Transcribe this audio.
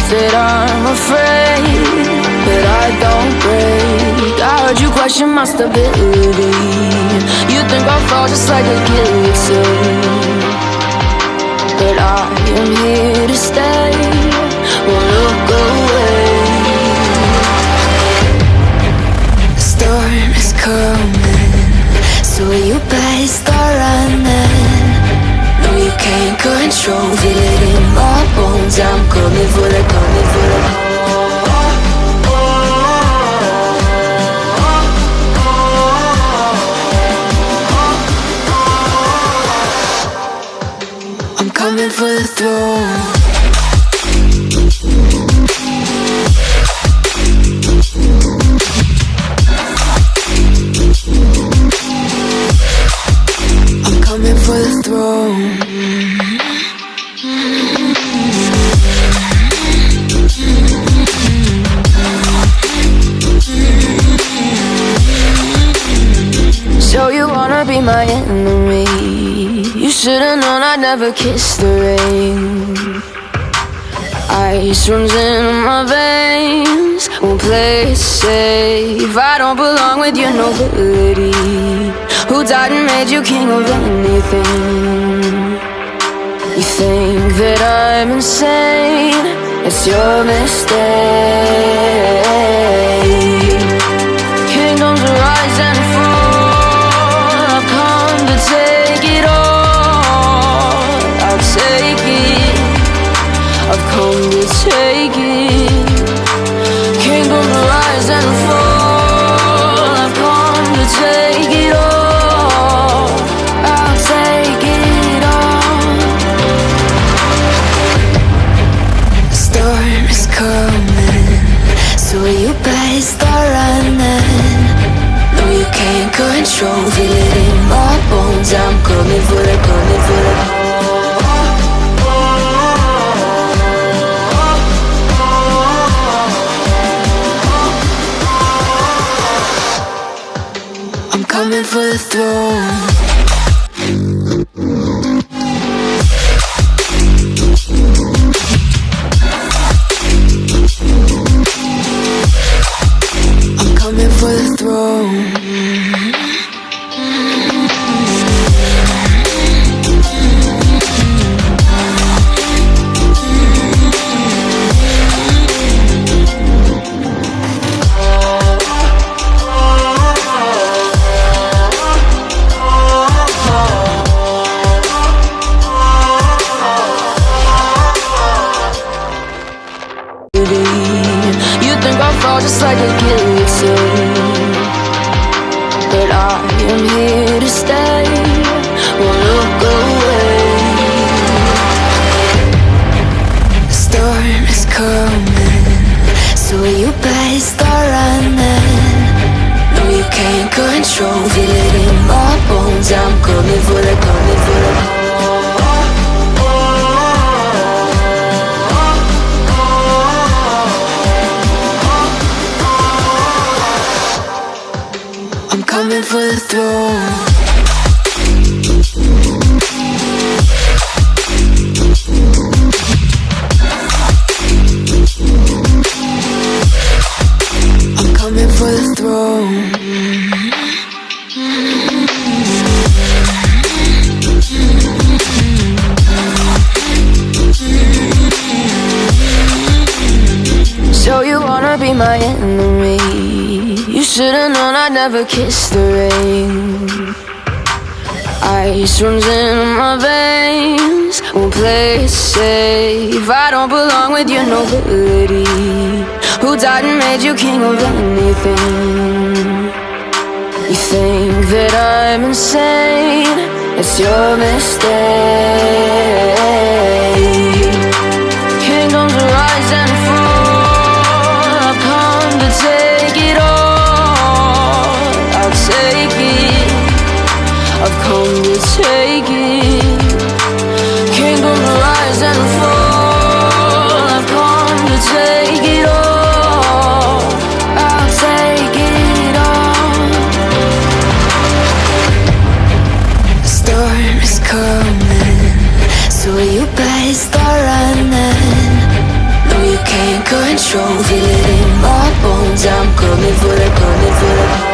said I'm afraid, but I don't break. I heard you question my stability. You think I'll fall just like a guillotine, but I am here to stay. Won't look away. The storm is coming, so you better start running. No, you can't control, feel it in my bones. I'm coming for the, coming for the. I'm coming for the throne. I'm coming for the throne. So you wanna be my enemy? You should've known I'd never kiss the rain. Ice runs in my veins, won't play it safe. I don't belong with your nobility. Who died and made you king of anything? You think that I'm insane? It's your mistake. Kingdoms rise and fall, I've come to take it all. I'll take it, I've come to take it. Kingdoms rise and fall, I've come to take it all. I'll take it all. The storm is coming, so you better start running. No, you can't control, feel it in my bones. I'm coming for the, coming for the. I'm coming for the throne. I'm coming for the throne. You think I'll fall just like a guillotine, but I am here to stay. Won't look away. The storm is coming, so you better start running. No, you can't control, feel it in my bones. I'm coming for the, coming for the. I'm coming for the throne. I'm coming for the throne. So you wanna be my enemy? You should've known I'd never kiss the rain. Ice runs in my veins, won't play it safe. I don't belong with your nobility. Who died and made you king of anything? You think that I'm insane? It's your mistake. Kingdoms rise and fall, I've come to take it all. I'll take it, I've come to take it. Kingdoms rise and fall, I've come to take it all. I'll take it all. The storm is coming, so you better start running. No, you can't control. Feel it in my bones, I'm coming for that, coming for that.